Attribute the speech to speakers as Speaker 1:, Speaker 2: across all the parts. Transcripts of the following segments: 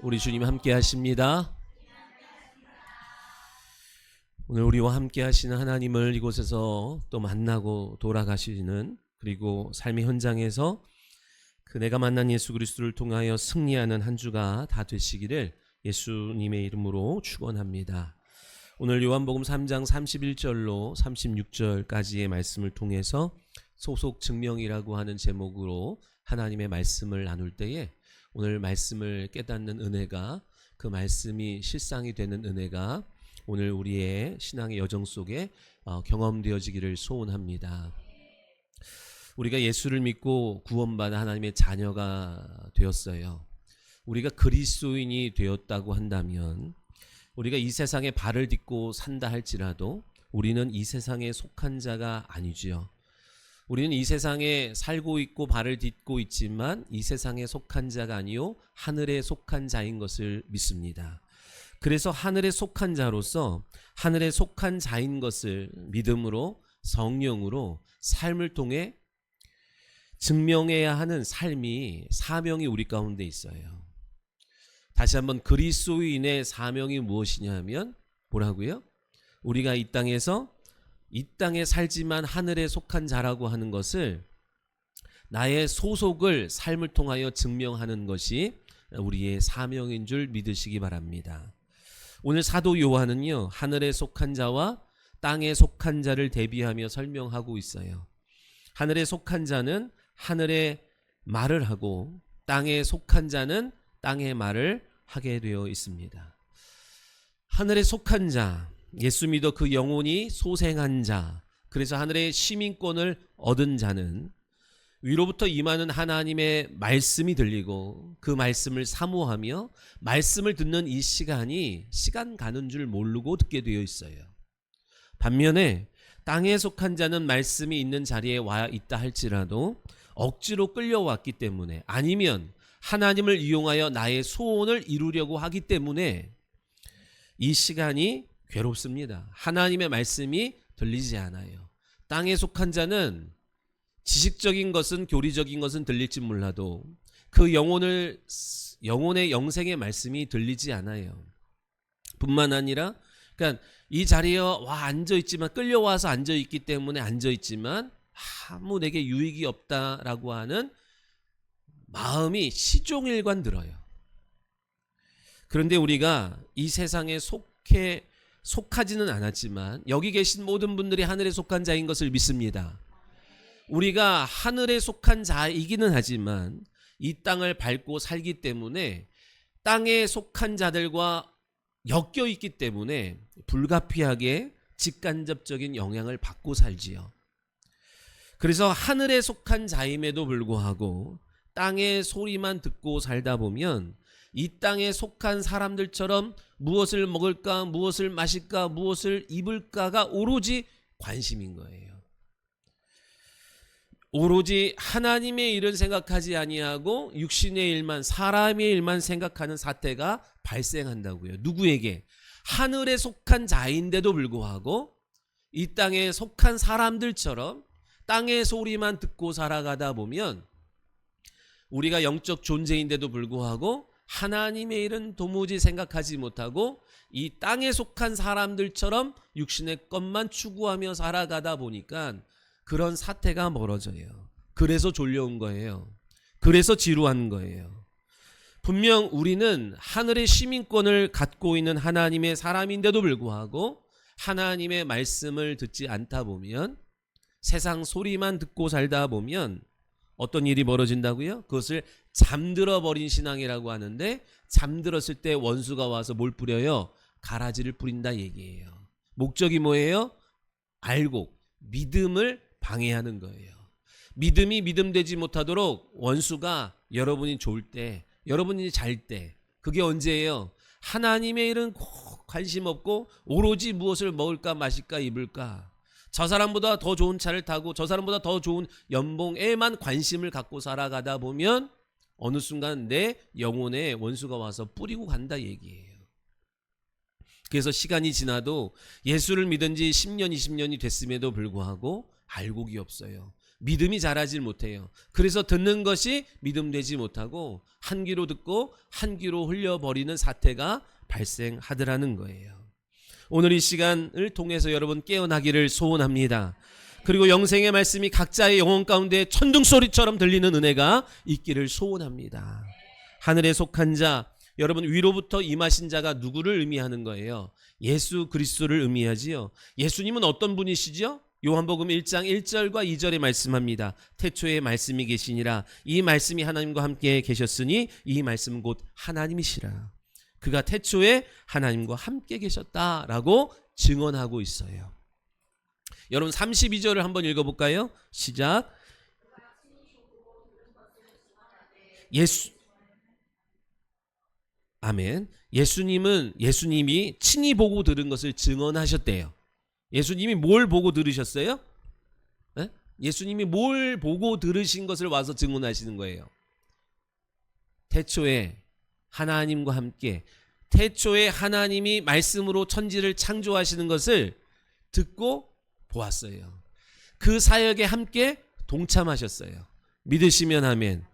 Speaker 1: 우리 주님 함께 하십니다. 오늘 우리와 함께 하시는 하나님을 이곳에서 또 만나고 돌아가시는, 그리고 삶의 현장에서 그 내가 만난 예수 그리스도를 통하여 승리하는 한 주가 다 되시기를 예수님의 이름으로 축원합니다. 오늘 요한복음 3장 31절로 36절까지의 말씀을 통해서 소속 증명이라고 하는 제목으로 하나님의 말씀을 나눌 때에 오늘 말씀을 깨닫는 은혜가, 그 말씀이 실상이 되는 은혜가 오늘 우리의 신앙의 여정 속에 경험되어지기를 소원합니다. 우리가 예수를 믿고 구원받아 하나님의 자녀가 되었어요. 우리가 그리스도인이 되었다고 한다면, 우리가 이 세상에 발을 딛고 산다 할지라도 우리는 이 세상에 속한 자가 아니지요. 우리는 이 세상에 살고 있고 발을 딛고 있지만 이 세상에 속한 자가 아니요 하늘에 속한 자인 것을 믿습니다. 그래서 하늘에 속한 자로서 하늘에 속한 자인 것을 믿음으로, 성령으로 삶을 통해 증명해야 하는 삶이, 사명이 우리 가운데 있어요. 다시 한번, 그리스도인의 사명이 무엇이냐 하면 뭐라고요? 우리가 이 땅에 살지만 하늘에 속한 자라고 하는 것을, 나의 소속을 삶을 통하여 증명하는 것이 우리의 사명인 줄 믿으시기 바랍니다. 오늘 사도 요한은요, 하늘에 속한 자와 땅에 속한 자를 대비하며 설명하고 있어요. 하늘에 속한 자는 하늘의 말을 하고 땅에 속한 자는 땅의 말을 하게 되어 있습니다. 하늘에 속한 자, 예수 믿어 그 영혼이 소생한 자, 그래서 하늘의 시민권을 얻은 자는 위로부터 임하는 하나님의 말씀이 들리고 그 말씀을 사모하며 말씀을 듣는 이 시간이 시간 가는 줄 모르고 듣게 되어 있어요. 반면에 땅에 속한 자는 말씀이 있는 자리에 와 있다 할지라도 억지로 끌려왔기 때문에, 아니면 하나님을 이용하여 나의 소원을 이루려고 하기 때문에 이 시간이 괴롭습니다. 하나님의 말씀이 들리지 않아요. 땅에 속한 자는 지식적인 것은, 교리적인 것은 들릴지 몰라도 그 영혼의 영생의 말씀이 들리지 않아요. 뿐만 아니라, 그러니까 이 자리에 와 앉아있지만, 끌려와서 앉아있기 때문에 앉아있지만 아무 내게 유익이 없다라고 하는 마음이 시종일관 들어요. 그런데 우리가 이 세상에 속하지는 않았지만 여기 계신 모든 분들이 하늘에 속한 자인 것을 믿습니다. 우리가 하늘에 속한 자이기는 하지만 이 땅을 밟고 살기 때문에 땅에 속한 자들과 엮여 있기 때문에 불가피하게 직간접적인 영향을 받고 살지요. 그래서 하늘에 속한 자임에도 불구하고 땅의 소리만 듣고 살다 보면 이 땅에 속한 사람들처럼 무엇을 먹을까, 무엇을 마실까, 무엇을 입을까가 오로지 관심인 거예요. 오로지 하나님의 일은 생각하지 아니하고 육신의 일만, 사람의 일만 생각하는 사태가 발생한다고요. 누구에게? 하늘에 속한 자인데도 불구하고 이 땅에 속한 사람들처럼 땅의 소리만 듣고 살아가다 보면, 우리가 영적 존재인데도 불구하고 하나님의 일은 도무지 생각하지 못하고 이 땅에 속한 사람들처럼 육신의 것만 추구하며 살아가다 보니까 그런 사태가 멀어져요. 그래서 졸려온 거예요. 그래서 지루한 거예요. 분명 우리는 하늘의 시민권을 갖고 있는 하나님의 사람인데도 불구하고 하나님의 말씀을 듣지 않다 보면, 세상 소리만 듣고 살다 보면 어떤 일이 벌어진다고요? 그것을 잠들어 버린 신앙이라고 하는데, 잠들었을 때 원수가 와서 뭘 뿌려요? 가라지를 뿌린다 얘기예요. 목적이 뭐예요? 알곡, 믿음을 방해하는 거예요. 믿음이 믿음되지 못하도록 원수가 여러분이 좋을 때, 여러분이 잘 때, 그게 언제예요? 하나님의 일은 관심 없고 오로지 무엇을 먹을까, 마실까, 입을까, 저 사람보다 더 좋은 차를 타고 저 사람보다 더 좋은 연봉에만 관심을 갖고 살아가다 보면 어느 순간 내 영혼에 원수가 와서 뿌리고 간다 얘기예요. 그래서 시간이 지나도 예수를 믿은 지 10년, 20년이 됐음에도 불구하고 알곡이 없어요. 믿음이 자라질 못해요. 그래서 듣는 것이 믿음 되지 못하고 한 귀로 듣고 한 귀로 흘려버리는 사태가 발생하더라는 거예요. 오늘 이 시간을 통해서 여러분 깨어나기를 소원합니다. 그리고 영생의 말씀이 각자의 영혼 가운데 천둥소리처럼 들리는 은혜가 있기를 소원합니다. 하늘에 속한 자, 여러분 위로부터 임하신 자가 누구를 의미하는 거예요? 예수 그리스도를 의미하지요. 예수님은 어떤 분이시죠? 요한복음 1장 1절과 2절에 말씀합니다. 태초에 말씀이 계시니라. 이 말씀이 하나님과 함께 계셨으니 이 말씀은 곧 하나님이시라. 그가 태초에 하나님과 함께 계셨다라고 증언하고 있어요. 여러분 32절을 한번 읽어볼까요? 시작. 아멘. 예수님이 친히 보고 들은 것을 증언하셨대요. 예수님이 뭘 보고 들으셨어요? 네? 예수님이 뭘 보고 들으신 것을 와서 증언하시는 거예요. 태초에 하나님과 함께, 태초에 하나님이 말씀으로 천지를 창조하시는 것을 듣고 보았어요. 그 사역에 함께 동참하셨어요. 믿으시면 아멘.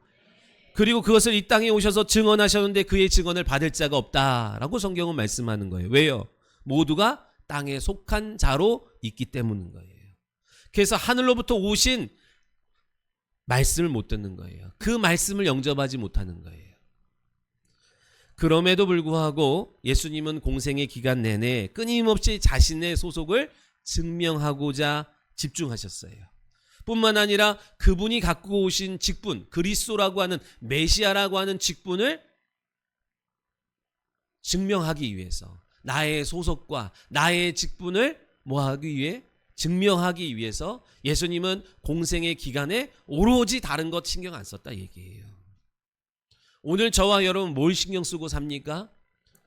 Speaker 1: 그리고 그것을 이 땅에 오셔서 증언하셨는데 그의 증언을 받을 자가 없다라고 성경은 말씀하는 거예요. 왜요? 모두가 땅에 속한 자로 있기 때문인 거예요. 그래서 하늘로부터 오신 말씀을 못 듣는 거예요. 그 말씀을 영접하지 못하는 거예요. 그럼에도 불구하고 예수님은 공생의 기간 내내 끊임없이 자신의 소속을 증명하고자 집중하셨어요. 뿐만 아니라 그분이 갖고 오신 직분, 그리스도라고 하는 메시아라고 하는 직분을 증명하기 위해서, 나의 소속과 나의 직분을 뭐하기 위해? 증명하기 위해서 예수님은 공생의 기간에 오로지 다른 것 신경 안 썼다 얘기예요. 오늘 저와 여러분 뭘 신경 쓰고 삽니까?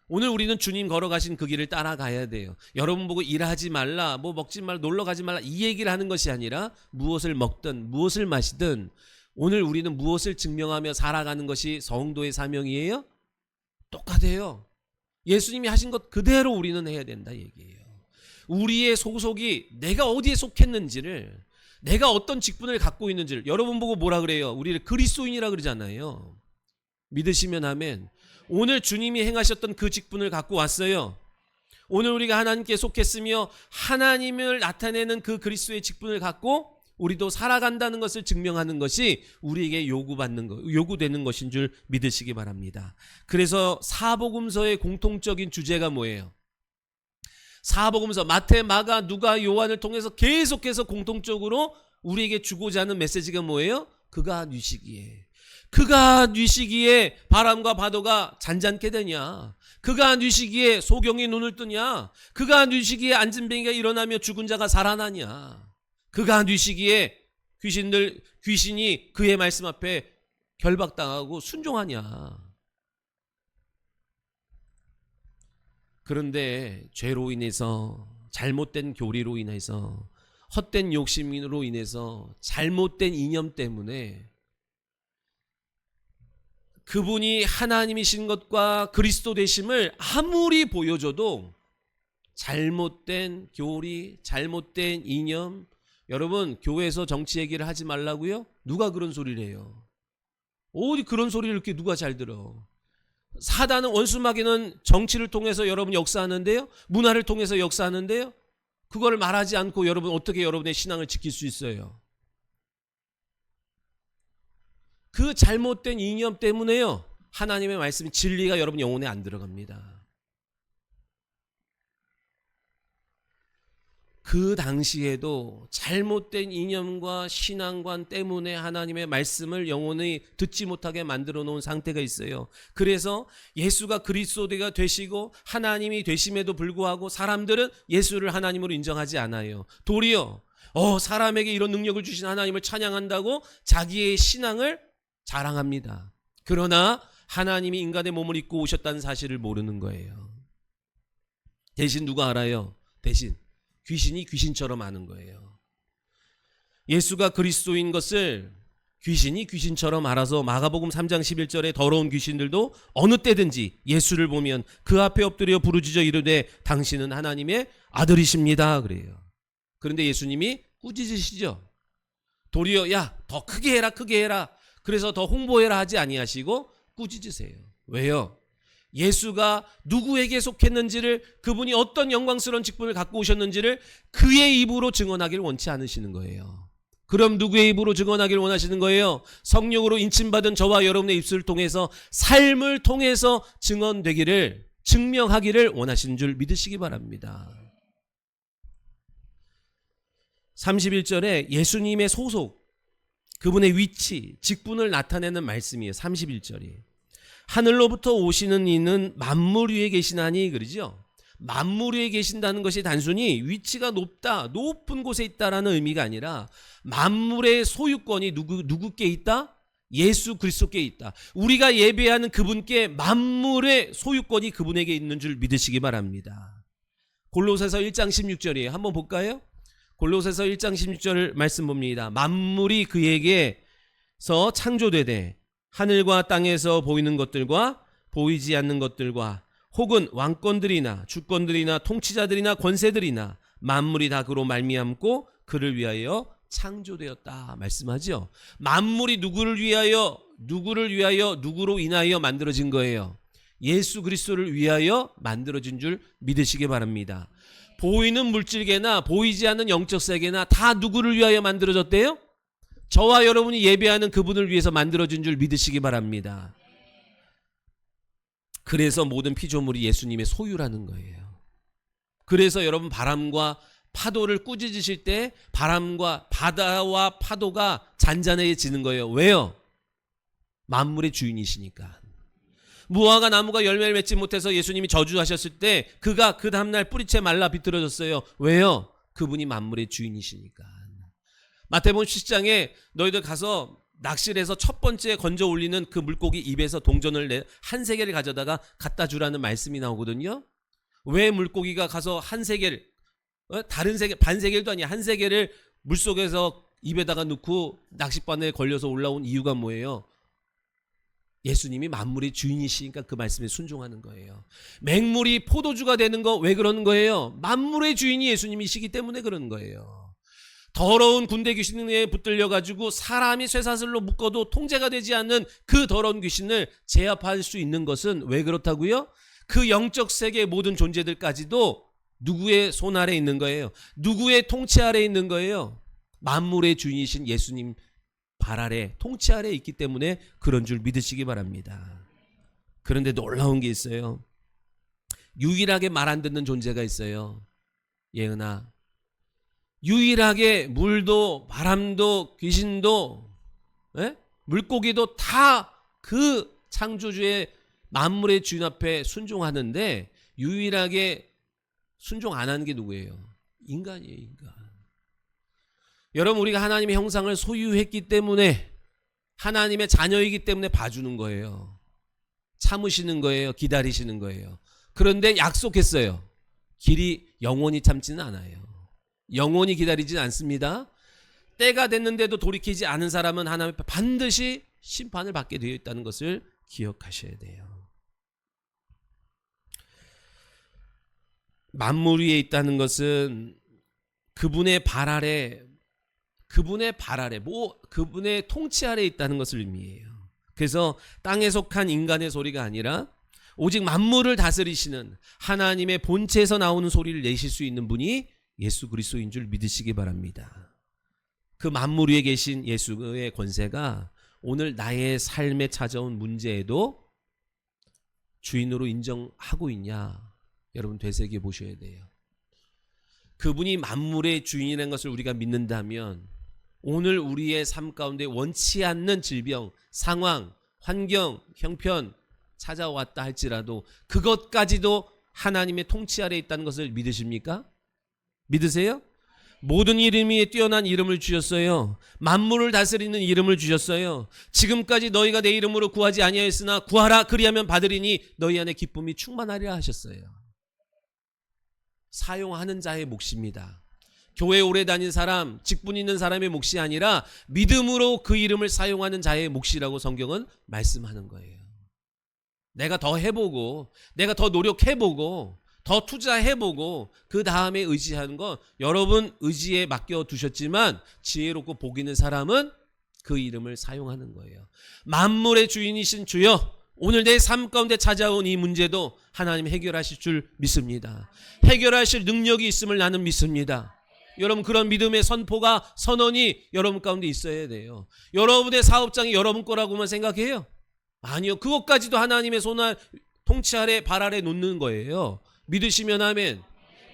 Speaker 1: 오늘 우리는 주님 걸어가신 그 길을 따라가야 돼요. 여러분 보고 일하지 말라, 뭐 먹지 말라, 놀러 가지 말라 이 얘기를 하는 것이 아니라 무엇을 먹든 무엇을 마시든 오늘 우리는 무엇을 증명하며 살아가는 것이 성도의 사명이에요? 똑같아요. 예수님이 하신 것 그대로 우리는 해야 된다 얘기예요. 우리의 소속이 내가 어디에 속했는지를, 내가 어떤 직분을 갖고 있는지를, 여러분 보고 뭐라 그래요? 우리를 그리스도인이라 그러잖아요. 믿으시면 아멘. 오늘 주님이 행하셨던 그 직분을 갖고 왔어요. 오늘 우리가 하나님께 속했으며 하나님을 나타내는 그 그리스도의 직분을 갖고 우리도 살아간다는 것을 증명하는 것이 우리에게 요구되는 것인 줄 믿으시기 바랍니다. 그래서 사복음서의 공통적인 주제가 뭐예요? 사복음서 마태, 마가, 누가, 요한을 통해서 계속해서 공통적으로 우리에게 주고자 하는 메시지가 뭐예요? 그가 뉘시기에. 그가 뉘시기에 바람과 파도가 잔잔케 되냐? 그가 뉘시기에 소경이 눈을 뜨냐? 그가 뉘시기에 앉은 뱅이가 일어나며 죽은 자가 살아나냐? 그가 뉘시기에 귀신이 그의 말씀 앞에 결박당하고 순종하냐? 그런데 죄로 인해서, 잘못된 교리로 인해서, 헛된 욕심으로 인해서, 잘못된 이념 때문에 그분이 하나님이신 것과 그리스도 되심을 아무리 보여줘도 잘못된 교리, 잘못된 이념, 여러분 교회에서 정치 얘기를 하지 말라고요? 누가 그런 소리를 해요? 어디 그런 소리를 이렇게 누가 잘 들어? 사단은, 원수마귀는 정치를 통해서 여러분 역사하는데요, 문화를 통해서 역사하는데요, 그거를 말하지 않고 여러분 어떻게 여러분의 신앙을 지킬 수 있어요? 그 잘못된 이념 때문에요, 하나님의 말씀, 진리가 여러분 영혼에 안 들어갑니다. 그 당시에도 잘못된 이념과 신앙관 때문에 하나님의 말씀을 영혼이 듣지 못하게 만들어 놓은 상태가 있어요. 그래서 예수가 그리스도가 되시고 하나님이 되심에도 불구하고 사람들은 예수를 하나님으로 인정하지 않아요. 도리어 사람에게 이런 능력을 주신 하나님을 찬양한다고 자기의 신앙을 자랑합니다. 그러나 하나님이 인간의 몸을 입고 오셨다는 사실을 모르는 거예요. 대신 누가 알아요? 대신 귀신이 귀신처럼 아는 거예요. 예수가 그리스도인 것을 귀신이 귀신처럼 알아서 마가복음 3장 11절에 더러운 귀신들도 어느 때든지 예수를 보면 그 앞에 엎드려 부르짖어 이르되 당신은 하나님의 아들이십니다 그래요. 그런데 예수님이 꾸짖으시죠. 도리어 야, 더 크게 해라, 크게 해라. 그래서 더 홍보해라 하지 아니하시고 꾸짖으세요. 왜요? 예수가 누구에게 속했는지를, 그분이 어떤 영광스러운 직분을 갖고 오셨는지를 그의 입으로 증언하기를 원치 않으시는 거예요. 그럼 누구의 입으로 증언하기를 원하시는 거예요? 성령으로 인침받은 저와 여러분의 입술을 통해서, 삶을 통해서 증언되기를, 증명하기를 원하시는 줄 믿으시기 바랍니다. 31절에 예수님의 소속, 그분의 위치, 직분을 나타내는 말씀이에요. 31절이. 하늘로부터 오시는 이는 만물 위에 계시나니, 그러죠? 만물 위에 계신다는 것이 단순히 위치가 높다, 높은 곳에 있다라는 의미가 아니라 만물의 소유권이 누구께 있다? 예수 그리스도께 있다. 우리가 예배하는 그분께 만물의 소유권이 그분에게 있는 줄 믿으시기 바랍니다. 골로새서 1장 16절이에요. 한번 볼까요? 골로새서 1장 16절 말씀 봅니다. 만물이 그에게서 창조되되 하늘과 땅에서 보이는 것들과 보이지 않는 것들과 혹은 왕권들이나 주권들이나 통치자들이나 권세들이나 만물이 다 그로 말미암고 그를 위하여 창조되었다 말씀하죠. 만물이 누구를 위하여, 누구로 인하여 만들어진 거예요? 예수 그리스도를 위하여 만들어진 줄 믿으시기 바랍니다. 보이는 물질계나 보이지 않는 영적 세계나 다 누구를 위하여 만들어졌대요? 저와 여러분이 예배하는 그분을 위해서 만들어진 줄 믿으시기 바랍니다. 그래서 모든 피조물이 예수님의 소유라는 거예요. 그래서 여러분 바람과 파도를 꾸짖으실 때 바람과 바다와 파도가 잔잔해지는 거예요. 왜요? 만물의 주인이시니까. 무화과 나무가 열매를 맺지 못해서 예수님이 저주하셨을 때 그가 그 다음날 뿌리채 말라 비틀어졌어요. 왜요? 그분이 만물의 주인이시니까. 마태복음 10장에 너희들 가서 낚시를 해서 첫 번째 건져 올리는 그 물고기 입에서 동전을 한 세겔을 가져다가 갖다 주라는 말씀이 나오거든요. 왜 물고기가 가서 한 세겔, 다른 세겔, 반 세겔도 아니야, 한 세겔을 물속에서 입에다가 넣고 낚싯바늘에 걸려서 올라온 이유가 뭐예요? 예수님이 만물의 주인이시니까 그 말씀에 순종하는 거예요. 맹물이 포도주가 되는 거 왜 그러는 거예요? 만물의 주인이 예수님이시기 때문에 그러는 거예요. 더러운 군대 귀신에 붙들려 가지고 사람이 쇠사슬로 묶어도 통제가 되지 않는 그 더러운 귀신을 제압할 수 있는 것은 왜 그렇다고요? 그 영적 세계의 모든 존재들까지도 누구의 손 아래 있는 거예요? 누구의 통치 아래 있는 거예요? 만물의 주인이신 예수님 발 아래, 통치 아래 있기 때문에 그런 줄 믿으시기 바랍니다. 그런데 놀라운 게 있어요. 유일하게 말 안 듣는 존재가 있어요. 예은아, 유일하게 물도 바람도 귀신도 물고기도 다 그 창조주의 만물의 주인 앞에 순종하는데 유일하게 순종 안 하는 게 누구예요? 인간이에요, 인간. 여러분, 우리가 하나님의 형상을 소유했기 때문에, 하나님의 자녀이기 때문에 봐주는 거예요. 참으시는 거예요. 기다리시는 거예요. 그런데 약속했어요. 길이 영원히 참지는 않아요. 영원히 기다리지는 않습니다. 때가 됐는데도 돌이키지 않은 사람은 하나님 앞에 반드시 심판을 받게 되어 있다는 것을 기억하셔야 돼요. 만물 위에 있다는 것은 그분의 발 아래, 그분의 통치 아래 있다는 것을 의미해요. 그래서 땅에 속한 인간의 소리가 아니라 오직 만물을 다스리시는 하나님의 본체에서 나오는 소리를 내실 수 있는 분이 예수 그리스도인 줄 믿으시기 바랍니다. 그 만물 위에 계신 예수의 권세가 오늘 나의 삶에 찾아온 문제에도 주인으로 인정하고 있냐, 여러분 되새겨 보셔야 돼요. 그분이 만물의 주인이라는 것을 우리가 믿는다면 오늘 우리의 삶 가운데 원치 않는 질병, 상황, 환경, 형편 찾아왔다 할지라도 그것까지도 하나님의 통치 아래에 있다는 것을 믿으십니까? 믿으세요? 모든 이름이 뛰어난 이름을 주셨어요. 만물을 다스리는 이름을 주셨어요. 지금까지 너희가 내 이름으로 구하지 아니하였으나 구하라 그리하면 받으리니 너희 안에 기쁨이 충만하리라 하셨어요. 사용하는 자의 몫입니다. 교회 오래 다닌 사람, 직분 있는 사람의 몫이 아니라 믿음으로 그 이름을 사용하는 자의 몫이라고 성경은 말씀하는 거예요. 내가 더 해보고, 내가 더 노력해보고, 더 투자해보고 그 다음에 의지하는 건 여러분 의지에 맡겨두셨지만 지혜롭고 복 있는 사람은 그 이름을 사용하는 거예요. 만물의 주인이신 주여, 오늘 내 삶 가운데 찾아온 이 문제도 하나님 해결하실 줄 믿습니다. 해결하실 능력이 있음을 나는 믿습니다. 여러분, 그런 믿음의 선포가, 선언이 여러분 가운데 있어야 돼요. 여러분의 사업장이 여러분 거라고만 생각해요? 아니요. 그것까지도 하나님의 손 아래, 통치 아래, 발 아래 놓는 거예요. 믿으시면 아멘.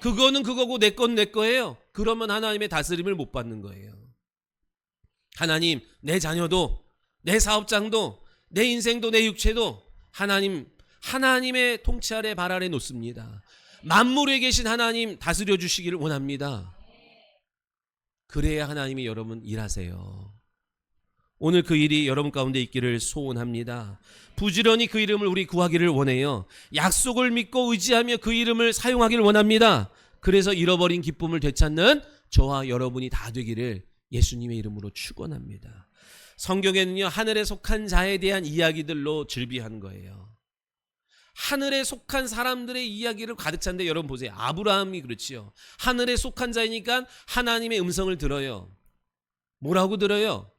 Speaker 1: 그거는 그거고 내 건 내 거예요. 그러면 하나님의 다스림을 못 받는 거예요. 하나님, 내 자녀도, 내 사업장도, 내 인생도, 내 육체도 하나님의 통치 아래, 발 아래 놓습니다. 만물에 계신 하나님 다스려 주시기를 원합니다. 그래야 하나님이 여러분 일하세요. 오늘 그 일이 여러분 가운데 있기를 소원합니다. 부지런히 그 이름을 우리 구하기를 원해요. 약속을 믿고 의지하며 그 이름을 사용하기를 원합니다. 그래서 잃어버린 기쁨을 되찾는 저와 여러분이 다 되기를 예수님의 이름으로 축원합니다. 성경에는요, 하늘에 속한 자에 대한 이야기들로 즐비한 거예요. 하늘에 속한 사람들의 이야기를 가득 찬데, 여러분 보세요. 아브라함이 그렇지요. 하늘에 속한 자이니까 하나님의 음성을 들어요. 뭐라고 들어요?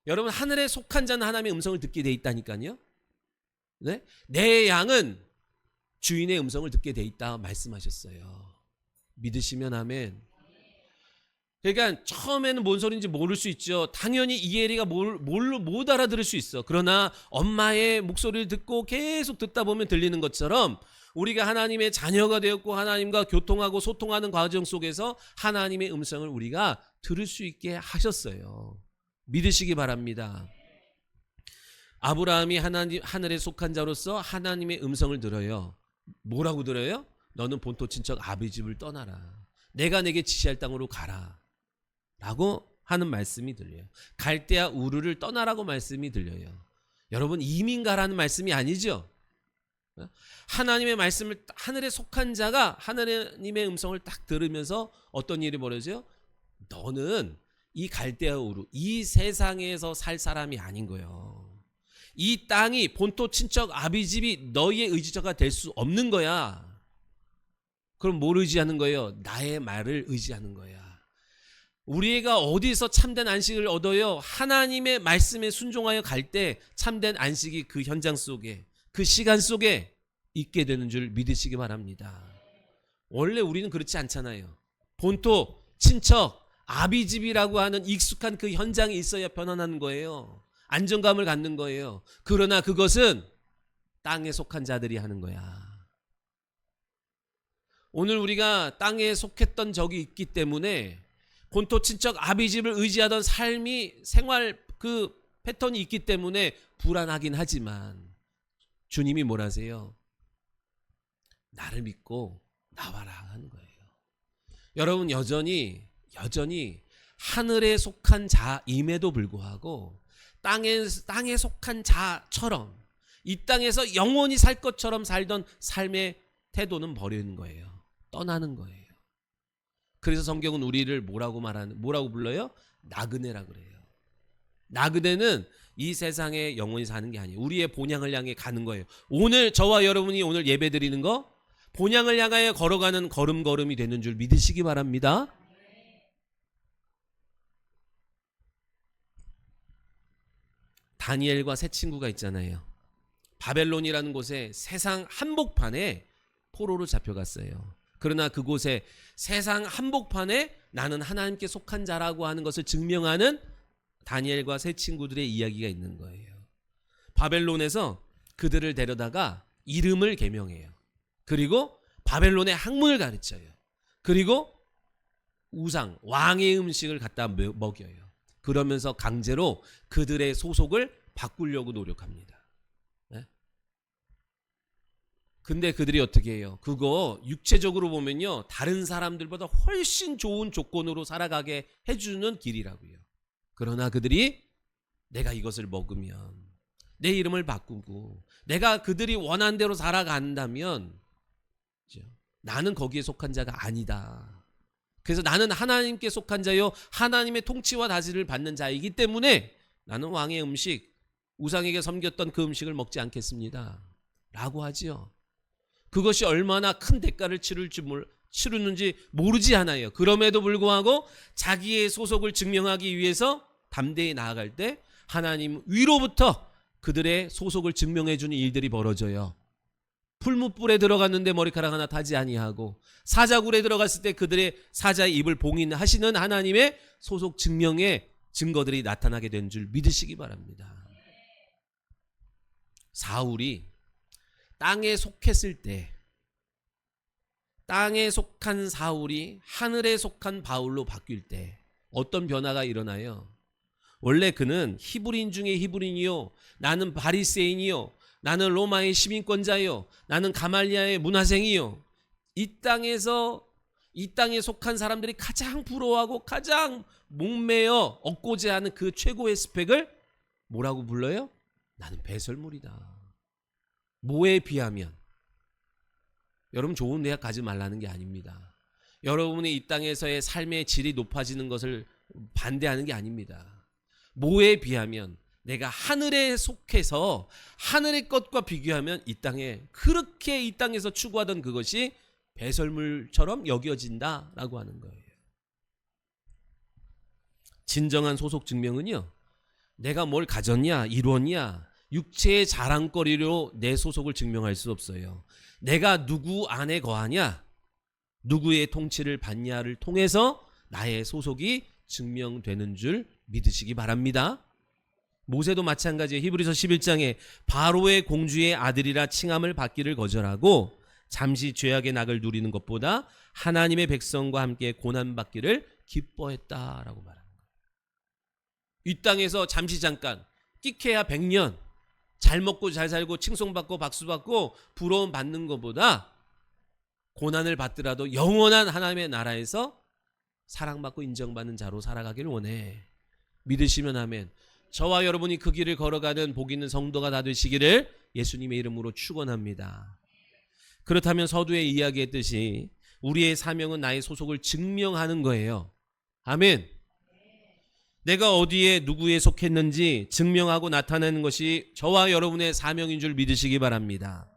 Speaker 1: 여러분, 하늘에 속한 자는 하나님의 음성을 듣게 돼 있다니까요. 네? 내 양은 주인의 음성을 듣게 돼 있다 말씀하셨어요. 믿으시면 아멘. 그러니까 처음에는 뭔 소리인지 모를 수 있죠. 당연히 이혜리가 못 알아들을 수 있어. 그러나 엄마의 목소리를 듣고 계속 듣다 보면 들리는 것처럼 우리가 하나님의 자녀가 되었고 하나님과 교통하고 소통하는 과정 속에서 하나님의 음성을 우리가 들을 수 있게 하셨어요. 믿으시기 바랍니다. 아브라함이 하늘에 속한 자로서 하나님의 음성을 들어요. 뭐라고 들어요? 너는 본토 친척 아비 집을 떠나라. 내가 내게 지시할 땅으로 가라. 라고 하는 말씀이 들려요. 갈대아 우르를 떠나라고 말씀이 들려요. 여러분, 이민 가라는 말씀이 아니죠. 하나님의 말씀을, 하늘에 속한 자가 하나님의 음성을 딱 들으면서 어떤 일이 벌어져요? 너는 이 갈대아 우르, 이 세상에서 살 사람이 아닌 거예요. 이 땅이 본토 친척 아비집이 너희의 의지처가 될 수 없는 거야. 그럼 뭘 의지하는 거예요? 나의 말을 의지하는 거야. 우리가 어디서 참된 안식을 얻어요? 하나님의 말씀에 순종하여 갈 때 참된 안식이 그 현장 속에, 그 시간 속에 있게 되는 줄 믿으시기 바랍니다. 원래 우리는 그렇지 않잖아요. 본토 친척 아비집이라고 하는 익숙한 그 현장이 있어야 편안한 거예요. 안정감을 갖는 거예요. 그러나 그것은 땅에 속한 자들이 하는 거야. 오늘 우리가 땅에 속했던 적이 있기 때문에 본토 친척 아비집을 의지하던 삶이, 생활 그 패턴이 있기 때문에 불안하긴 하지만 주님이 뭘 하세요? 나를 믿고 나와라 하는 거예요. 여러분, 여전히 하늘에 속한 자임에도 불구하고 땅에 속한 자처럼 이 땅에서 영원히 살 것처럼 살던 삶의 태도는 버리는 거예요. 떠나는 거예요. 그래서 성경은 우리를 뭐라고 불러요? 나그네라 그래요. 나그네는 이 세상에 영원히 사는 게 아니에요. 우리의 본향을 향해 가는 거예요. 오늘 저와 여러분이 오늘 예배 드리는 거, 본향을 향하여 걸어가는 걸음걸음이 되는 줄 믿으시기 바랍니다. 다니엘과 세 친구가 있잖아요. 바벨론이라는 곳에 세상 한복판에 포로로 잡혀갔어요. 그러나 그곳에 세상 한복판에 나는 하나님께 속한 자라고 하는 것을 증명하는 다니엘과 세 친구들의 이야기가 있는 거예요. 바벨론에서 그들을 데려다가 이름을 계명해요. 그리고 바벨론의 학문을 가르쳐요. 그리고 우상, 왕의 음식을 갖다 먹여요. 그러면서 강제로 그들의 소속을 바꾸려고 노력합니다. 네? 근데 그들이 어떻게 해요? 그거 육체적으로 보면요, 다른 사람들보다 훨씬 좋은 조건으로 살아가게 해주는 길이라고요. 그러나 그들이 내가 이것을 먹으면, 내 이름을 바꾸고 내가 그들이 원하는 대로 살아간다면 나는 거기에 속한 자가 아니다. 그래서 나는 하나님께 속한 자요, 하나님의 통치와 다스림을 받는 자이기 때문에 나는 왕의 음식, 우상에게 섬겼던 그 음식을 먹지 않겠습니다 라고 하지요. 그것이 얼마나 큰 대가를 치르는지 모르지 않아요. 그럼에도 불구하고 자기의 소속을 증명하기 위해서 담대히 나아갈 때 하나님 위로부터 그들의 소속을 증명해 주는 일들이 벌어져요. 풀무불에 들어갔는데 머리카락 하나 타지 아니하고, 사자굴에 들어갔을 때 그들의 사자의 입을 봉인하시는 하나님의 소속 증명의 증거들이 나타나게 된 줄 믿으시기 바랍니다. 사울이 땅에 속했을 때, 땅에 속한 사울이 하늘에 속한 바울로 바뀔 때 어떤 변화가 일어나요? 원래 그는 히브리인 중에 히브리인이요, 나는 바리새인이요, 나는 로마의 시민권자요, 나는 가말리아의 문화생이요, 이 땅에 속한 사람들이 가장 부러워하고 가장 목매어 얻고자 하는 그 최고의 스펙을 뭐라고 불러요? 나는 배설물이다. 뭐에 비하면? 여러분, 좋은 대학 가지 말라는 게 아닙니다. 여러분이 이 땅에서의 삶의 질이 높아지는 것을 반대하는 게 아닙니다. 뭐에 비하면? 내가 하늘에 속해서 하늘의 것과 비교하면 그렇게 이 땅에서 추구하던 그것이 배설물처럼 여겨진다라고 하는 거예요. 진정한 소속 증명은요, 내가 뭘 가졌냐, 이뤘냐, 육체의 자랑거리로 내 소속을 증명할 수 없어요. 내가 누구 안에 거하냐, 누구의 통치를 받냐를 통해서 나의 소속이 증명되는 줄 믿으시기 바랍니다. 모세도 마찬가지예요. 히브리서 11장에 바로의 공주의 아들이라 칭함을 받기를 거절하고 잠시 죄악의 낙을 누리는 것보다 하나님의 백성과 함께 고난받기를 기뻐했다라고 말합니다. 이 땅에서 잠시 잠깐, 끼케야 100년 잘 먹고 잘 살고 칭송받고 박수받고 부러움 받는 것보다 고난을 받더라도 영원한 하나님의 나라에서 사랑받고 인정받는 자로 살아가길 원해. 믿으시면 아멘. 저와 여러분이 그 길을 걸어가는 복 있는 성도가 다 되시기를 예수님의 이름으로 축원합니다. 그렇다면 서두에 이야기했듯이 우리의 사명은 나의 소속을 증명하는 거예요. 아멘. 내가 어디에 누구에 속했는지 증명하고 나타내는 것이 저와 여러분의 사명인 줄 믿으시기 바랍니다.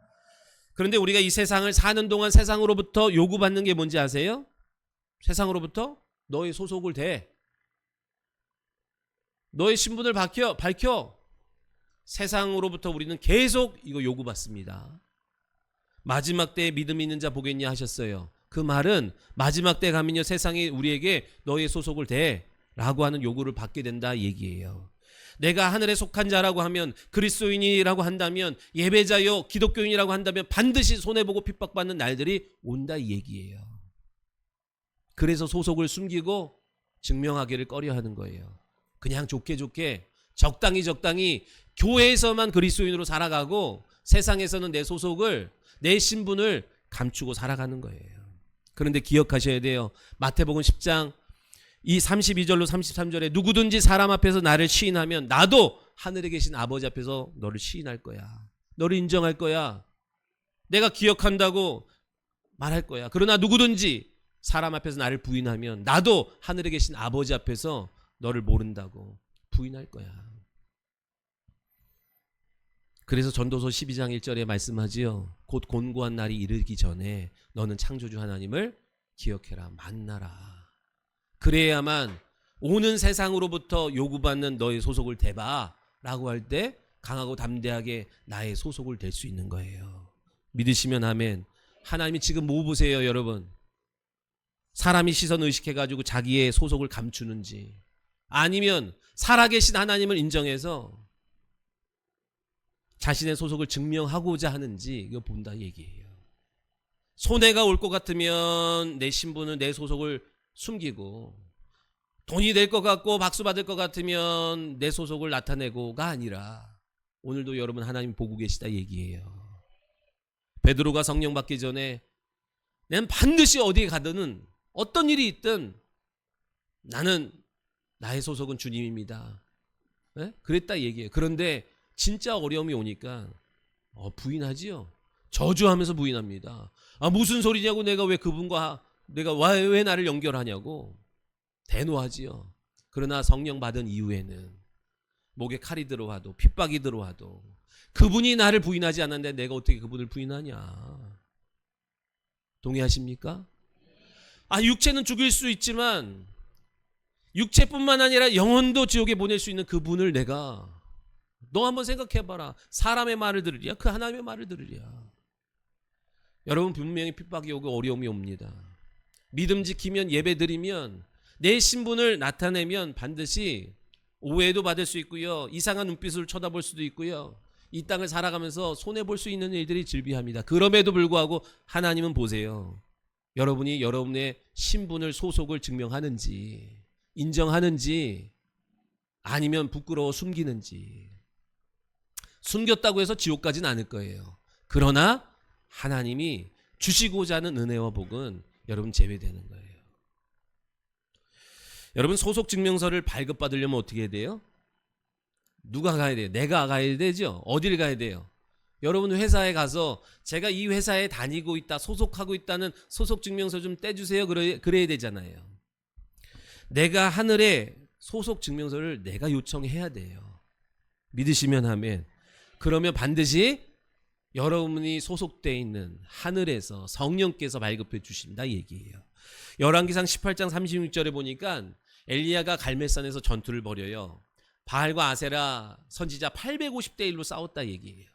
Speaker 1: 그런데 우리가 이 세상을 사는 동안 세상으로부터 요구받는 게 뭔지 아세요? 세상으로부터 너의 소속을 대, 너의 신분을 밝혀. 세상으로부터 우리는 계속 이거 요구받습니다. 마지막 때에 믿음 있는 자 보겠냐 하셨어요. 그 말은 마지막 때 가면요, 세상이 우리에게 너의 소속을 대 라고 하는 요구를 받게 된다 얘기예요. 내가 하늘에 속한 자라고 하면, 그리스도인이라고 한다면, 예배자요 기독교인이라고 한다면 반드시 손해보고 핍박받는 날들이 온다 이 얘기예요. 그래서 소속을 숨기고 증명하기를 꺼려하는 거예요. 그냥 좋게 적당히 교회에서만 그리스도인으로 살아가고 세상에서는 내 소속을, 내 신분을 감추고 살아가는 거예요. 그런데 기억하셔야 돼요. 마태복음 10장 이 32절로 33절에 누구든지 사람 앞에서 나를 시인하면 나도 하늘에 계신 아버지 앞에서 너를 시인할 거야. 너를 인정할 거야. 내가 기억한다고 말할 거야. 그러나 누구든지 사람 앞에서 나를 부인하면 나도 하늘에 계신 아버지 앞에서 너를 모른다고 부인할 거야. 그래서 전도서 12장 1절에 말씀하지요. 곧 곤고한 날이 이르기 전에 너는 창조주 하나님을 기억해라, 만나라. 그래야만 오는 세상으로부터 요구받는 너의 소속을 대봐 라고 할 때 강하고 담대하게 나의 소속을 댈 수 있는 거예요. 믿으시면 아멘. 하나님이 지금 뭐 보세요, 여러분? 사람이 시선 의식해가지고 자기의 소속을 감추는지, 아니면 살아계신 하나님을 인정해서 자신의 소속을 증명하고자 하는지, 이거 본다 얘기예요. 손해가 올 것 같으면 내 신분은, 내 소속을 숨기고, 돈이 될 것 같고 박수 받을 것 같으면 내 소속을 나타내고가 아니라 오늘도 여러분 하나님 보고 계시다 얘기예요. 베드로가 성령 받기 전에 나는 반드시 어디에 가든 어떤 일이 있든 나는, 나의 소속은 주님입니다. 네? 그랬다 얘기예요. 그런데 진짜 어려움이 오니까 부인하지요. 저주하면서 부인합니다. 무슨 소리냐고, 내가 왜 그분과 내가 왜 나를 연결하냐고 대노하지요. 그러나 성령 받은 이후에는 목에 칼이 들어와도 핍박이 들어와도 그분이 나를 부인하지 않았는데 내가 어떻게 그분을 부인하냐. 동의하십니까? 육체는 죽일 수 있지만 육체뿐만 아니라 영혼도 지옥에 보낼 수 있는 그분을 내가, 너 한번 생각해봐라. 사람의 말을 들으랴, 그 하나님의 말을 들으랴. 여러분, 분명히 핍박이 오고 어려움이 옵니다. 믿음 지키면, 예배 드리면, 내 신분을 나타내면 반드시 오해도 받을 수 있고요, 이상한 눈빛으로 쳐다볼 수도 있고요, 이 땅을 살아가면서 손해볼 수 있는 일들이 즐비합니다. 그럼에도 불구하고 하나님은 보세요. 여러분이 여러분의 신분을, 소속을 증명하는지, 인정하는지, 아니면 부끄러워 숨기는지. 숨겼다고 해서 지옥 가진 않을 거예요. 그러나 하나님이 주시고자 하는 은혜와 복은 여러분 제외되는 거예요. 여러분, 소속 증명서를 발급받으려면 어떻게 해야 돼요? 누가 가야 돼요? 내가 가야 되죠. 어딜 가야 돼요? 여러분, 회사에 가서 제가 이 회사에 다니고 있다, 소속하고 있다는 소속 증명서 좀 떼주세요, 그래야 되잖아요. 내가 하늘에 소속 증명서를 내가 요청해야 돼요. 믿으시면 아멘. 그러면 반드시 여러분이 소속되어 있는 하늘에서 성령께서 발급해 주신다 얘기예요. 열왕기상 18장 36절에 보니까 엘리야가 갈멜산에서 전투를 벌여요. 바알과 아세라 선지자 850대 1로 싸웠다 얘기예요.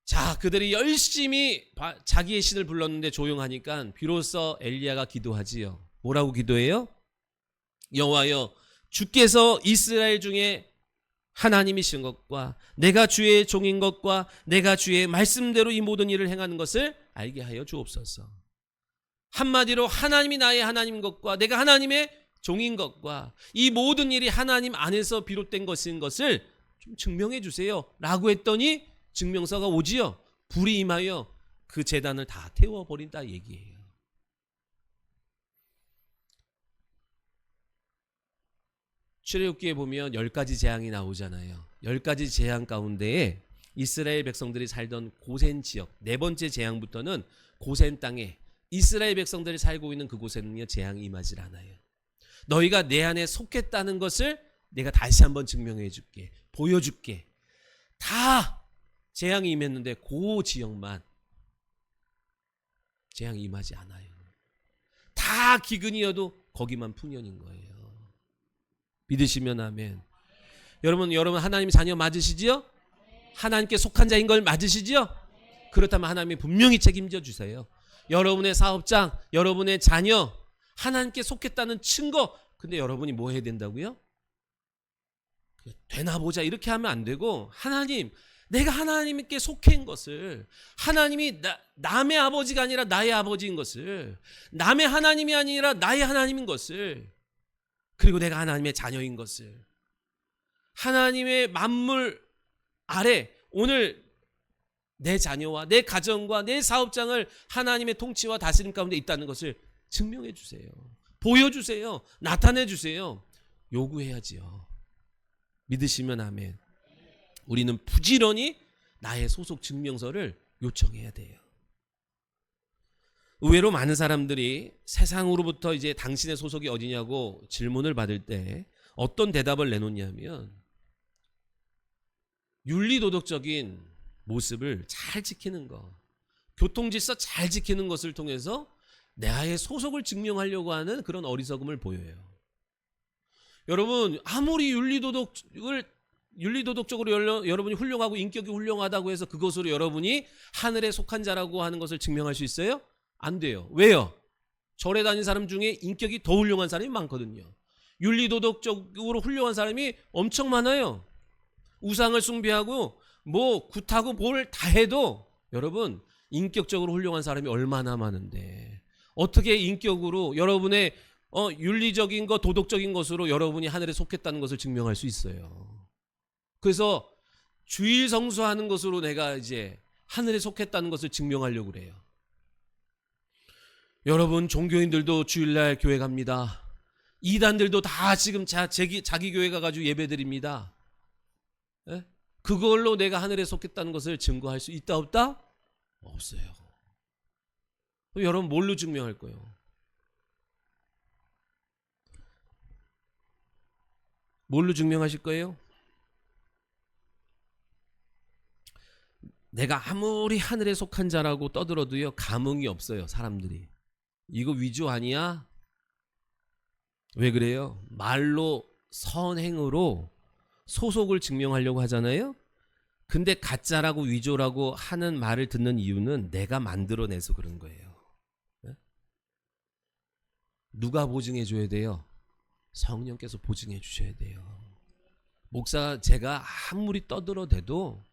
Speaker 1: 자, 그들이 열심히 자기의 신을 불렀는데 조용하니까 비로소 엘리야가 기도하지요. 뭐라고 기도해요? 여호와여, 주께서 이스라엘 중에 하나님이신 것과 내가 주의 종인 것과 내가 주의 말씀대로 이 모든 일을 행하는 것을 알게 하여 주옵소서. 한마디로 하나님이 나의 하나님인 것과 내가 하나님의 종인 것과 이 모든 일이 하나님 안에서 비롯된 것인 것을 좀 증명해 주세요 라고 했더니 증명서가 오지요. 불이 임하여 그 제단을 다 태워버린다 얘기예요. 출애굽기에 보면 10가지 재앙이 나오잖아요. 10가지 재앙 가운데에 이스라엘 백성들이 살던 고센 지역, 네 번째 재앙부터는 고센 땅에 이스라엘 백성들이 살고 있는 그곳에는요, 재앙이 임하질 않아요. 너희가 내 안에 속했다는 것을 내가 다시 한번 증명해 줄게, 보여줄게. 다 재앙이 임했는데 그 지역만 재앙이 임하지 않아요. 다 기근이어도 거기만 풍년인 거예요. 믿으시면 아멘. 여러분 하나님 자녀 맞으시지요? 하나님께 속한 자인 걸 맞으시지요? 그렇다면 하나님이 분명히 책임져 주세요. 여러분의 사업장, 여러분의 자녀, 하나님께 속했다는 증거. 근데 여러분이 뭐 해야 된다고요? 되나 보자 이렇게 하면 안 되고, 하나님, 내가 하나님께 속한 것을, 하나님이 남의 아버지가 아니라 나의 아버지인 것을, 남의 하나님이 아니라 나의 하나님인 것을, 그리고 내가 하나님의 자녀인 것을, 하나님의 만물 아래 오늘 내 자녀와 내 가정과 내 사업장을 하나님의 통치와 다스림 가운데 있다는 것을 증명해 주세요. 보여주세요. 나타내 주세요. 요구해야지요. 믿으시면 아멘. 우리는 부지런히 나의 소속 증명서를 요청해야 돼요. 의외로 많은 사람들이 세상으로부터 이제 당신의 소속이 어디냐고 질문을 받을 때 어떤 대답을 내놓냐면, 윤리도덕적인 모습을 잘 지키는 것, 교통질서 잘 지키는 것을 통해서 나의 소속을 증명하려고 하는 그런 어리석음을 보여요. 여러분, 아무리 윤리도덕적으로 여러분이 훌륭하고 인격이 훌륭하다고 해서 그것으로 여러분이 하늘에 속한 자라고 하는 것을 증명할 수 있어요? 안 돼요. 왜요? 절에 다니는 사람 중에 인격이 더 훌륭한 사람이 많거든요. 윤리도덕적으로 훌륭한 사람이 엄청 많아요. 우상을 숭배하고 뭐 굿하고 뭘 다 해도 여러분, 인격적으로 훌륭한 사람이 얼마나 많은데 어떻게 인격으로 여러분의 윤리적인 것, 도덕적인 것으로 여러분이 하늘에 속했다는 것을 증명할 수 있어요. 그래서 주일 성수하는 것으로 내가 이제 하늘에 속했다는 것을 증명하려고 그래요. 여러분, 종교인들도 주일날 교회 갑니다. 이단들도 다 지금 자기 교회 가가지고 예배 드립니다. 예? 그걸로 내가 하늘에 속했다는 것을 증거할 수 있다 없다? 없어요. 그럼 여러분 뭘로 증명할 거예요? 뭘로 증명하실 거예요? 내가 아무리 하늘에 속한 자라고 떠들어도요, 감흥이 없어요. 사람들이. 이거 위조 아니야? 왜 그래요? 말로 선행으로 소속을 증명하려고 하잖아요. 근데 가짜라고 위조라고 하는 말을 듣는 이유는 내가 만들어내서 그런 거예요. 누가 보증해 줘야 돼요? 성령께서 보증해 주셔야 돼요. 목사 제가 아무리 떠들어대도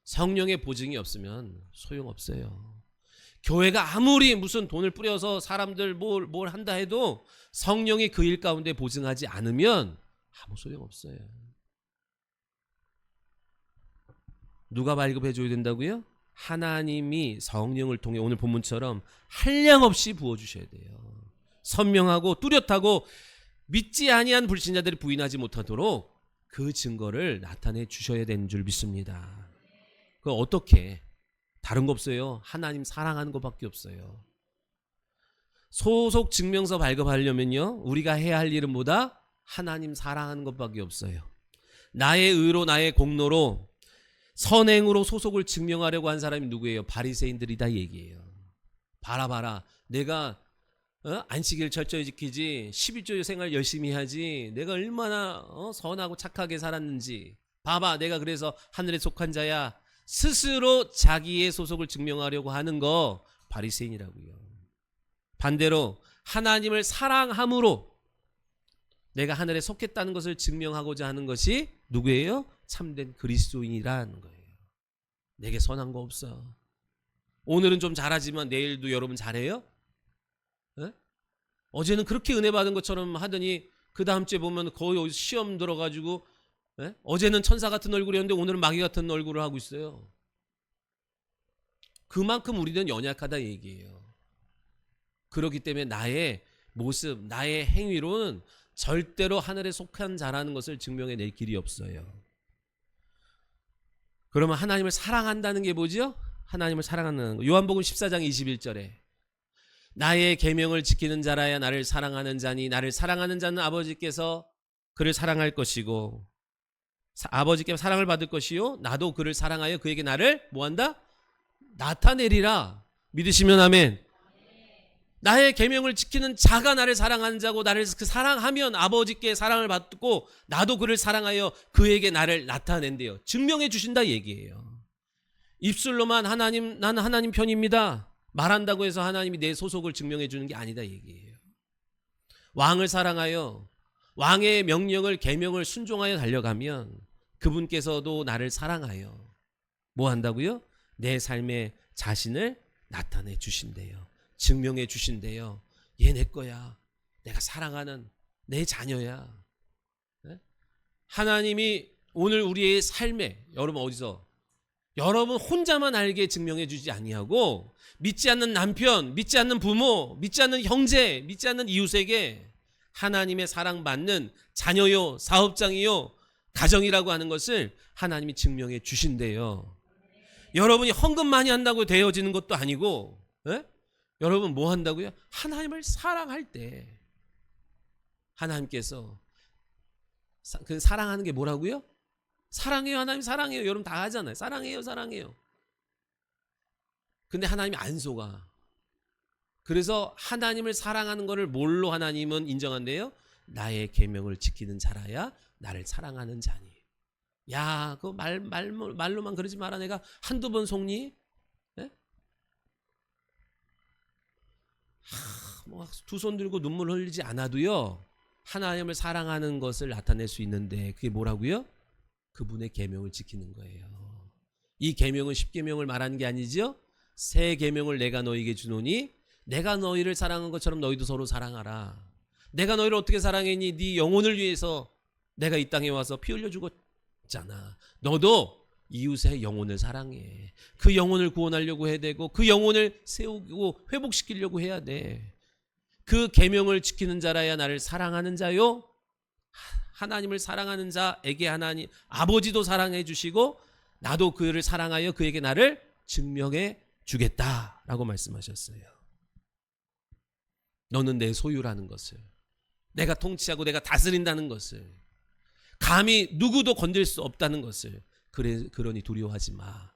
Speaker 1: 성령의 보증이 없으면 소용없어요. 교회가 아무리 무슨 돈을 뿌려서 사람들 뭘 한다 해도 성령이 그 일 가운데 보증하지 않으면 아무 소용없어요. 누가 발급해 줘야 된다고요? 하나님이 성령을 통해 오늘 본문처럼 한량없이 부어주셔야 돼요. 선명하고 뚜렷하고 믿지 아니한 불신자들이 부인하지 못하도록 그 증거를 나타내 주셔야 되는 줄 믿습니다. 그 어떻게? 다른 거 없어요. 하나님 사랑하는 것밖에 없어요. 소속 증명서 발급하려면요, 우리가 해야 할 일은 뭐다? 하나님 사랑하는 것밖에 없어요. 나의 의로 나의 공로로 선행으로 소속을 증명하려고 한 사람이 누구예요? 바리새인들이다 얘기예요. 봐라 내가 안식일 철저히 지키지, 11조 생활 열심히 하지, 내가 얼마나 선하고 착하게 살았는지 봐봐, 내가 그래서 하늘에 속한 자야. 스스로 자기의 소속을 증명하려고 하는 거 바리새인이라고요. 반대로 하나님을 사랑함으로 내가 하늘에 속했다는 것을 증명하고자 하는 것이 누구예요? 참된 그리스도인이라는 거예요. 내게 선한 거 없어. 오늘은 좀 잘하지만 내일도 여러분 잘해요? 에? 어제는 그렇게 은혜 받은 것처럼 하더니 그 다음 주에 보면 거의 시험 들어가지고 어제는 천사 같은 얼굴이었는데 오늘은 마귀 같은 얼굴을 하고 있어요. 그만큼 우리는 연약하다 얘기예요. 그렇기 때문에 나의 모습, 나의 행위로는 절대로 하늘에 속한 자라는 것을 증명해낼 길이 없어요. 그러면 하나님을 사랑한다는 게 뭐죠? 하나님을 사랑한다는 거. 요한복음 14장 21절에 나의 계명을 지키는 자라야 나를 사랑하는 자니 나를 사랑하는 자는 아버지께서 그를 사랑할 것이고 아버지께 사랑을 받을 것이요 나도 그를 사랑하여 그에게 나를 뭐한다? 나타내리라. 믿으시면 아멘. 나의 계명을 지키는 자가 나를 사랑하는 자고 나를 사랑하면 아버지께 사랑을 받고 나도 그를 사랑하여 그에게 나를 나타낸대요. 증명해 주신다 얘기예요. 입술로만 하나님, 나는 하나님 편입니다 말한다고 해서 하나님이 내 소속을 증명해 주는 게 아니다 얘기예요. 왕을 사랑하여 왕의 명령을 계명을 순종하여 달려가면 그분께서도 나를 사랑하여 뭐 한다고요? 내 삶의 자신을 나타내 주신대요. 증명해 주신대요. 얘 내 거야. 내가 사랑하는 내 자녀야. 하나님이 오늘 우리의 삶에 여러분 어디서 여러분 혼자만 알게 증명해 주지 아니하고 믿지 않는 남편, 믿지 않는 부모, 믿지 않는 형제, 믿지 않는 이웃에게 하나님의 사랑받는 자녀요, 사업장이요, 가정이라고 하는 것을 하나님이 증명해 주신대요. 여러분이 헌금 많이 한다고 되어지는 것도 아니고 여러분 뭐 한다고요? 하나님을 사랑할 때 하나님께서 그 사랑하는 게 뭐라고요? 사랑해요. 하나님 사랑해요. 여러분 다 하잖아요. 사랑해요. 사랑해요. 근데 하나님이 안 속아. 그래서 하나님을 사랑하는 것을 뭘로 하나님은 인정한대요? 나의 계명을 지키는 자라야 나를 사랑하는 자니. 야, 그거 말로만 그러지 마라. 내가 한두 번 속니? 뭐 두 손 들고 눈물 흘리지 않아도요 하나님을 사랑하는 것을 나타낼 수 있는데 그게 뭐라고요? 그분의 계명을 지키는 거예요. 이 계명은 10계명을 말하는 게 아니죠. 새 계명을 내가 너희에게 주노니 내가 너희를 사랑한 것처럼 너희도 서로 사랑하라. 내가 너희를 어떻게 사랑했니? 네 영혼을 위해서 내가 이 땅에 와서 피 흘려 죽었잖아. 너도 이웃의 영혼을 사랑해. 그 영혼을 구원하려고 해야 되고 그 영혼을 세우고 회복시키려고 해야 돼. 그 계명을 지키는 자라야 나를 사랑하는 자요. 하나님을 사랑하는 자에게 하나님 아버지도 사랑해 주시고 나도 그를 사랑하여 그에게 나를 증명해 주겠다라고 말씀하셨어요. 너는 내 소유라는 것을, 내가 통치하고 내가 다스린다는 것을, 감히 누구도 건들 수 없다는 것을, 그러니 두려워하지 마.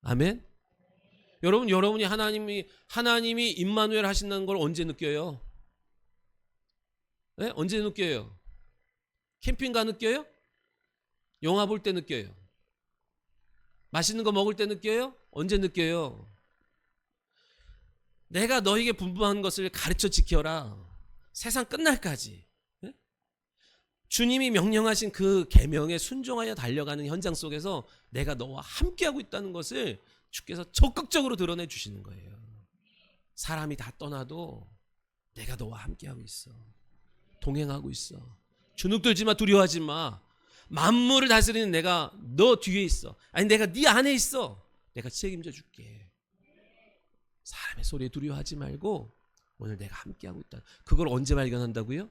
Speaker 1: 아멘. 여러분이 하나님이 임마누엘 하신다는 걸 언제 느껴요? 네? 언제 느껴요? 캠핑 가 느껴요? 영화 볼 때 느껴요? 맛있는 거 먹을 때 느껴요? 언제 느껴요? 내가 너에게 분부한 것을 가르쳐 지켜라. 세상 끝날까지. 네? 주님이 명령하신 그 계명에 순종하여 달려가는 현장 속에서 내가 너와 함께하고 있다는 것을 주께서 적극적으로 드러내 주시는 거예요. 사람이 다 떠나도 내가 너와 함께하고 있어. 동행하고 있어. 주눅 들지 마, 두려워하지 마. 만물을 다스리는 내가 너 뒤에 있어. 아니 내가 네 안에 있어. 내가 책임져 줄게. 사람의 소리에 두려워하지 말고 오늘 내가 함께하고 있다. 그걸 언제 발견한다고요?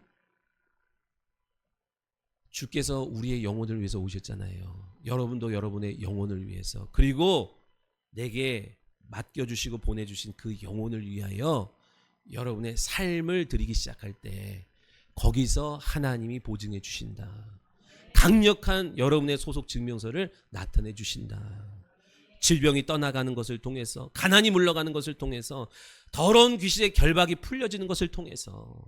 Speaker 1: 주께서 우리의 영혼을 위해서 오셨잖아요. 여러분도 여러분의 영혼을 위해서. 그리고 내게 맡겨주시고 보내주신 그 영혼을 위하여 여러분의 삶을 드리기 시작할 때 거기서 하나님이 보증해 주신다. 강력한 여러분의 소속 증명서를 나타내 주신다. 질병이 떠나가는 것을 통해서, 가난이 물러가는 것을 통해서, 더러운 귀신의 결박이 풀려지는 것을 통해서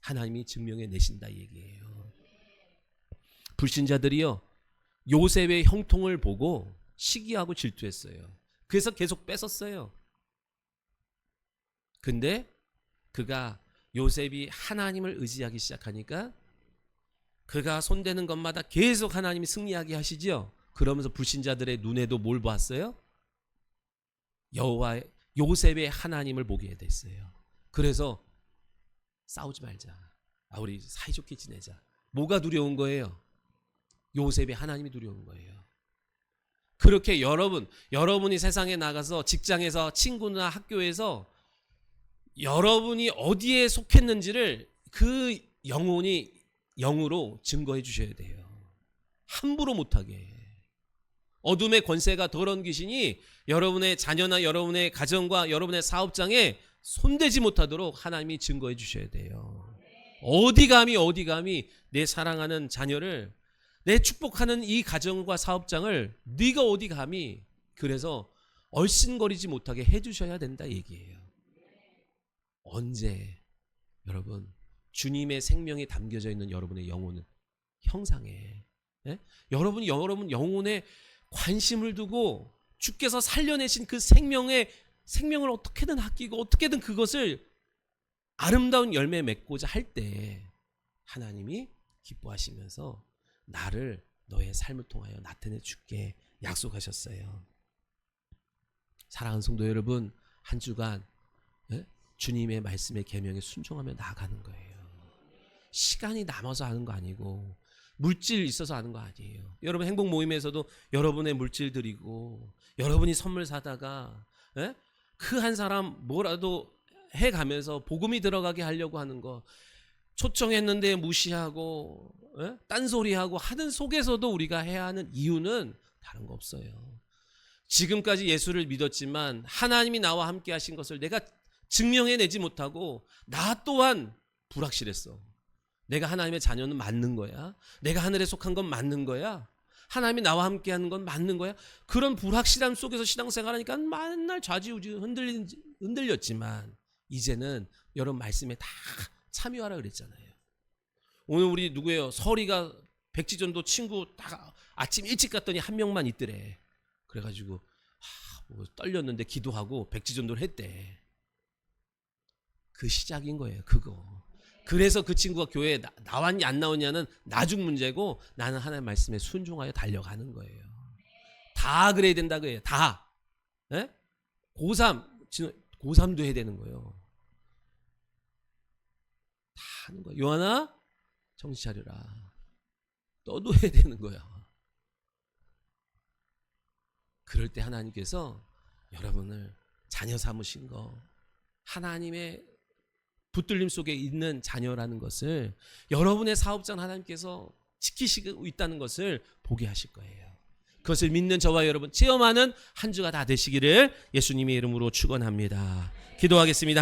Speaker 1: 하나님이 증명해 내신다 얘기예요. 불신자들이요, 요셉의 형통을 보고 시기하고 질투했어요. 그래서 계속 뺏었어요. 근데 그가 요셉이 하나님을 의지하기 시작하니까 그가 손대는 것마다 계속 하나님이 승리하게 하시죠. 그러면서 불신자들의 눈에도 뭘 보았어요? 여호와 요셉의 하나님을 보게 됐어요. 그래서 싸우지 말자. 우리 사이좋게 지내자. 뭐가 두려운 거예요? 요셉의 하나님이 두려운 거예요. 그렇게 여러분이 세상에 나가서 직장에서 친구나 학교에서 여러분이 어디에 속했는지를 그 영으로 증거해 주셔야 돼요. 함부로 못하게. 어둠의 권세가 더러운 귀신이 여러분의 자녀나 여러분의 가정과 여러분의 사업장에 손대지 못하도록 하나님이 증거해 주셔야 돼요. 어디 감히 내 사랑하는 자녀를, 내 축복하는 이 가정과 사업장을 네가 어디 감히, 그래서 얼씬거리지 못하게 해주셔야 된다 얘기예요. 언제? 여러분, 주님의 생명이 담겨져 있는 여러분의 영혼은 형상에, 여러분 영혼에 관심을 두고 주께서 살려내신 그 생명을 어떻게든 아끼고 어떻게든 그것을 아름다운 열매 맺고자 할 때 하나님이 기뻐하시면서 나를 너의 삶을 통하여 나타내 줄게 약속하셨어요. 사랑하는 성도 여러분, 한 주간 주님의 말씀의 계명에 순종하며 나아가는 거예요. 시간이 남아서 하는 거 아니고 물질 있어서 하는 거 아니에요. 여러분 행복 모임에서도 여러분의 물질 드리고 여러분이 선물 사다가 그 한 사람 뭐라도 해가면서 복음이 들어가게 하려고 하는 거, 초청했는데 무시하고 딴소리하고 하는 속에서도 우리가 해야 하는 이유는 다른 거 없어요. 지금까지 예수를 믿었지만 하나님이 나와 함께 하신 것을 내가 증명해내지 못하고 나 또한 불확실했어. 내가 하나님의 자녀는 맞는 거야? 내가 하늘에 속한 건 맞는 거야? 하나님이 나와 함께 하는 건 맞는 거야? 그런 불확실함 속에서 신앙생활하니까 맨날 좌지우지 흔들렸지만 이제는 여러분 말씀에 다 참여하라 그랬잖아요. 오늘 우리 누구예요? 설이가 백지전도 친구 다 아침 일찍 갔더니 한 명만 있더래. 그래가지고 뭐 떨렸는데 기도하고 백지전도를 했대. 그 시작인 거예요. 그거. 그래서 그 친구가 교회에 나왔냐 안 나왔냐는 나중 문제고 나는 하나님의 말씀에 순종하여 달려가는 거예요. 다 그래야 된다 그래요. 다. 고3도 해야 되는 거예요. 다 하는 거예요. 요한아 정신 차려라. 너도 해야 되는 거야. 그럴 때 하나님께서 여러분을 자녀 삼으신 거, 하나님의 붙들림 속에 있는 자녀라는 것을, 여러분의 사업장 하나님께서 지키시고 있다는 것을 보게 하실 거예요. 그것을 믿는 저와 여러분 체험하는 한 주가 다 되시기를 예수님의 이름으로 축원합니다. 기도하겠습니다.